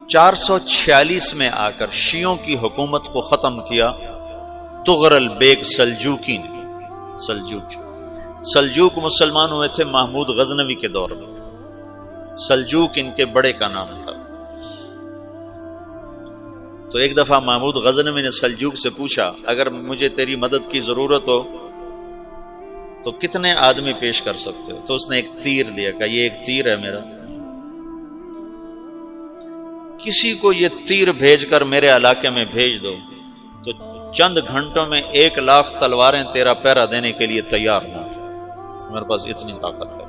446 میں آ کر شیعوں کی حکومت کو ختم کیا تغرل بیگ سلجوکی نے۔ سلجوک مسلمان ہوئے تھے محمود غزنوی کے دور میں، سلجوک ان کے بڑے کا نام تھا۔ تو ایک دفعہ محمود غزنوی نے سلجوک سے پوچھا اگر مجھے تیری مدد کی ضرورت ہو تو کتنے آدمی پیش کر سکتے ہو؟ تو اس نے ایک تیر دیا، کہا یہ ایک تیر ہے میرا، کسی کو یہ تیر بھیج کر میرے علاقے میں بھیج دو تو چند گھنٹوں میں 1,00,000 تلواریں تیرا پہرا دینے کے لیے تیار ہوں، میرے پاس اتنی طاقت ہے۔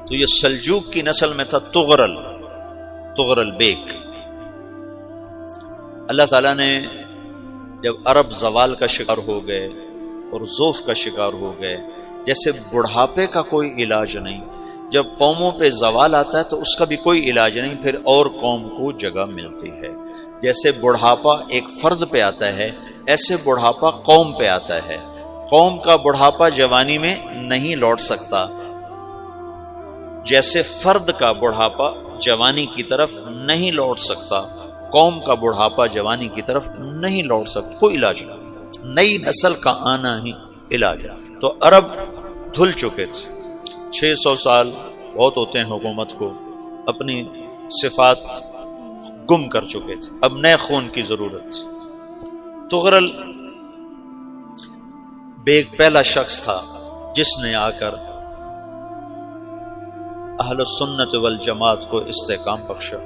تو یہ سلجوک کی نسل میں تھا تغرل بیگ۔ اللہ تعالیٰ نے جب عرب زوال کا شکار ہو گئے اور ضعف کا شکار ہو گئے، جیسے بڑھاپے کا کوئی علاج نہیں، جب قوموں پہ زوال آتا ہے تو اس کا بھی کوئی علاج نہیں، پھر اور قوم کو جگہ ملتی ہے۔ جیسے بڑھاپا ایک فرد پہ آتا ہے، ایسے بڑھاپا قوم پہ آتا ہے۔ قوم کا بڑھاپا جوانی میں نہیں لوٹ سکتا، جیسے فرد کا بڑھاپا جوانی کی طرف نہیں لوٹ سکتا، قوم کا بڑھاپا جوانی کی طرف نہیں لوٹ سکتا، کوئی علاج نہیں، نئی نسل کا آنا ہی علاج ہے۔ تو عرب دھل چکے تھے، 600 سال بہت ہوتے ہیں حکومت کو، اپنی صفات گم کر چکے تھے، اب نئے خون کی ضرورت تھی۔ تغرل بیگ پہلا شخص تھا جس نے آ کر اہل سنت والجماعت کو استحکام بخشا،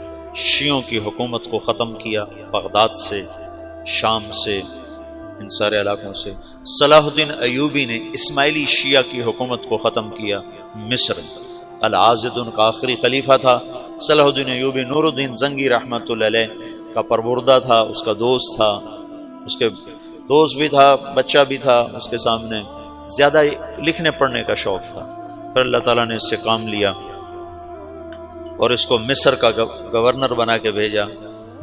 شیعوں کی حکومت کو ختم کیا، بغداد سے، شام سے، ان سارے علاقوں سے۔ صلاح الدین ایوبی نے اسماعیلی شیعہ کی حکومت کو ختم کیا، مصر میں۔ العاضد ان کا آخری خلیفہ تھا۔ صلاح الدین ایوبی نور الدین زنگی رحمۃ اللہ علیہ کا پروردہ تھا، اس کا دوست تھا، اس کے دوست بھی تھا، بچہ بھی تھا اس کے سامنے، زیادہ لکھنے پڑھنے کا شوق تھا۔ پھر اللہ تعالیٰ نے اس سے کام لیا اور اس کو مصر کا گورنر بنا کے بھیجا،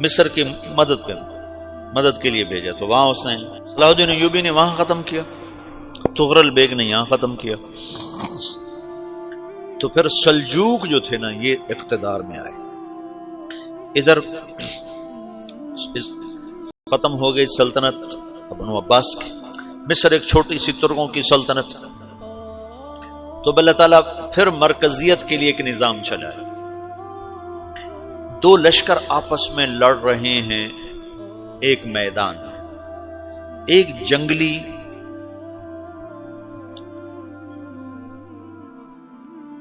مصر کی مدد کے لیے بھیجا۔ تو وہاں اس نے صلاح الدین ایوبی نے وہاں ختم کیا، تغرل بیگ نے یہاں ختم کیا۔ تو پھر سلجوک جو تھے نا یہ اقتدار میں آئے، ادھر ختم ہو گئی سلطنت بنو عباس کی، مصر ایک چھوٹی سی ترکوں کی سلطنت۔ تو اللہ تعالیٰ پھر مرکزیت کے لیے ایک نظام چلایا، دو لشکر آپس میں لڑ رہے ہیں ایک میدان میں، ایک جنگلی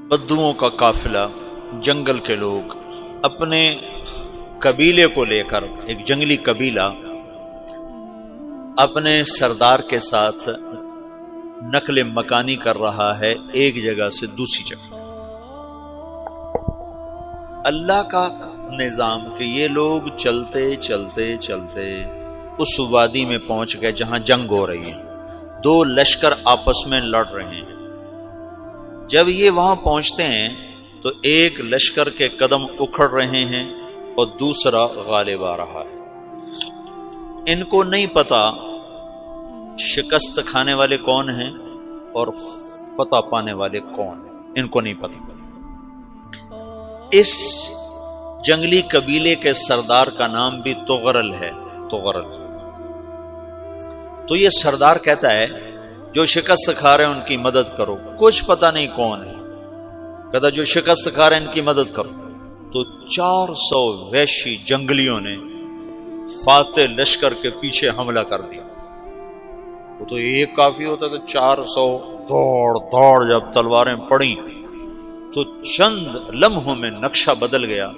بدوؤں کا قافلہ، جنگل کے لوگ اپنے قبیلے کو لے کر، ایک جنگلی قبیلہ اپنے سردار کے ساتھ نقل مکانی کر رہا ہے ایک جگہ سے دوسری جگہ۔ اللہ کا نظام کہ یہ لوگ چلتے چلتے چلتے اس وادی میں پہنچ گئے جہاں جنگ ہو رہی ہے، دو لشکر آپس میں لڑ رہے ہیں۔ جب یہ وہاں پہنچتے ہیں تو ایک لشکر کے قدم اکھڑ رہے ہیں اور دوسرا غالب آ رہا ہے۔ ان کو نہیں پتا شکست کھانے والے کون ہیں اور فتح پانے والے کون ہیں، ان کو نہیں پتا۔ اس جنگلی قبیلے کے سردار کا نام بھی تغرل ہے، تغرل۔ تو یہ سردار کہتا ہے جو شکست کھا رہے ہیں ان کی مدد کرو، کچھ پتہ نہیں کون ہے، کہتا جو شکست کھا رہے ہیں ان کی مدد کرو۔ تو 400 وحشی جنگلیوں نے فاتح لشکر کے پیچھے حملہ کر دیا۔ وہ تو ایک کافی ہوتا تو 400 دوڑ جب تلواریں پڑیں تو چند لمحوں میں نقشہ بدل گیا،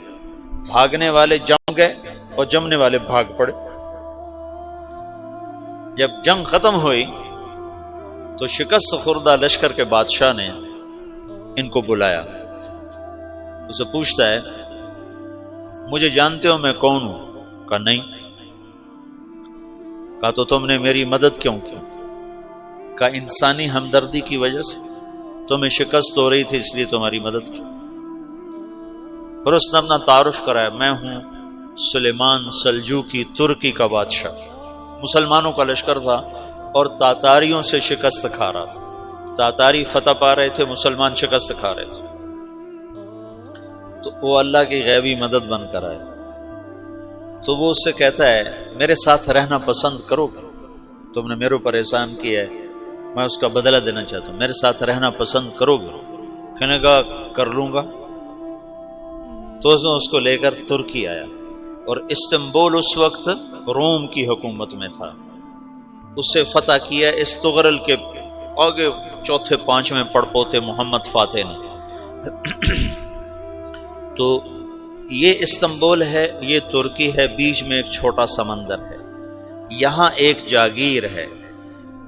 بھاگنے والے جم گئے اور جمنے والے بھاگ پڑے۔ جب جنگ ختم ہوئی تو شکست خوردہ لشکر کے بادشاہ نے ان کو بلایا، اسے پوچھتا ہے مجھے جانتے ہو میں کون ہوں؟ کہا نہیں۔ کہا تو تم نے میری مدد کیوں کی؟ کہا انسانی ہمدردی کی وجہ سے، تمہیں شکست ہو رہی تھی اس لیے تمہاری مدد کی۔ پھر اس نے اپنا تعارف کرایا، میں ہوں سلیمان سلجوکی، ترکی کا بادشاہ۔ مسلمانوں کا لشکر تھا اور تاتاریوں سے شکست کھا رہا تھا، تاتاری فتح پا رہے تھے، مسلمان شکست کھا رہے تھے۔ تو وہ اللہ کی غیبی مدد بن کر آئے. تو وہ اس سے کہتا ہے میرے ساتھ رہنا پسند کرو گے؟ تم نے میرے اوپر احسان کیا ہے، میں اس کا بدلہ دینا چاہتا ہوں، میرے ساتھ رہنا پسند کرو گے؟ کہنے کا کر لوں گا. تو اس کو لے کر ترکی آیا، اور استنبول اس وقت روم کی حکومت میں تھا. اسے فتح کیا اس تغرل کے آگے چوتھے پانچویں پڑپوتے محمد فاتح نے. تو یہ استنبول ہے، یہ ترکی ہے، بیچ میں ایک چھوٹا سمندر ہے، یہاں ایک جاگیر ہے.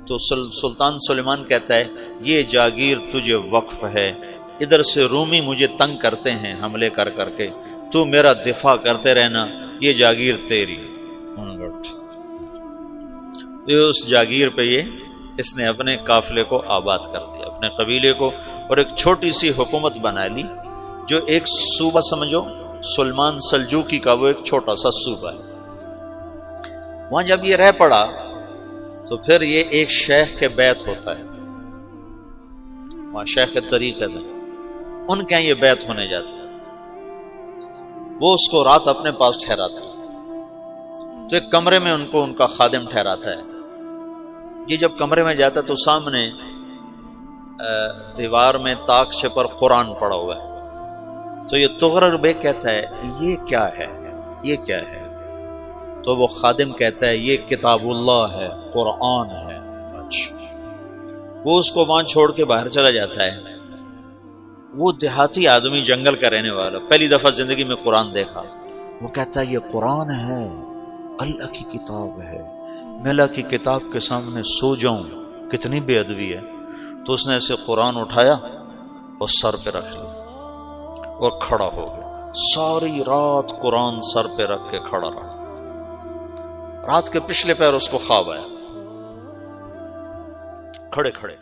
تو سلطان سلیمان کہتا ہے یہ جاگیر تجھے وقف ہے، ادھر سے رومی مجھے تنگ کرتے ہیں حملے کر کر کے، تو میرا دفاع کرتے رہنا، یہ جاگیر تیری. اس جاگیر پہ اس نے اپنے قافلے کو آباد کر دیا، اپنے قبیلے کو، اور ایک چھوٹی سی حکومت بنا لی، جو ایک صوبہ سمجھو سلمان سلجوقی کا، وہ ایک چھوٹا سا صوبہ ہے. وہاں جب یہ رہ پڑا تو پھر یہ ایک شیخ کے بیت ہوتا ہے، وہاں شیخ طریقت ہے، ان کے یہ بیت ہونے جاتا ہے. وہ اس کو رات اپنے پاس ٹھہراتا ہے، تو ایک کمرے میں ان کا خادم ٹھہراتا ہے. یہ جب کمرے میں جاتا ہے تو سامنے دیوار میں تاکچے پر قرآن پڑا ہوا ہے. تو یہ تغرل بیگ کہتا ہے یہ کیا ہے، یہ کیا ہے؟ تو وہ خادم کہتا ہے یہ کتاب اللہ ہے، قرآن ہے. اچھا. وہ اس کو وہاں چھوڑ کے باہر چلا جاتا ہے. وہ دیہاتی آدمی، جنگل کا رہنے والا، پہلی دفعہ زندگی میں قرآن دیکھا. وہ کہتا ہے یہ قرآن ہے، اللہ کی کتاب ہے، میں اللہ کی کتاب کے سامنے سو جاؤں، کتنی بے ادبی ہے. تو اس نے ایسے قرآن اٹھایا اور سر پہ رکھ لیا اور کھڑا ہو گیا. ساری رات قرآن سر پہ رکھ کے کھڑا رہا. رات کے پچھلے پہر اس کو خواب آیا، کھڑے کھڑے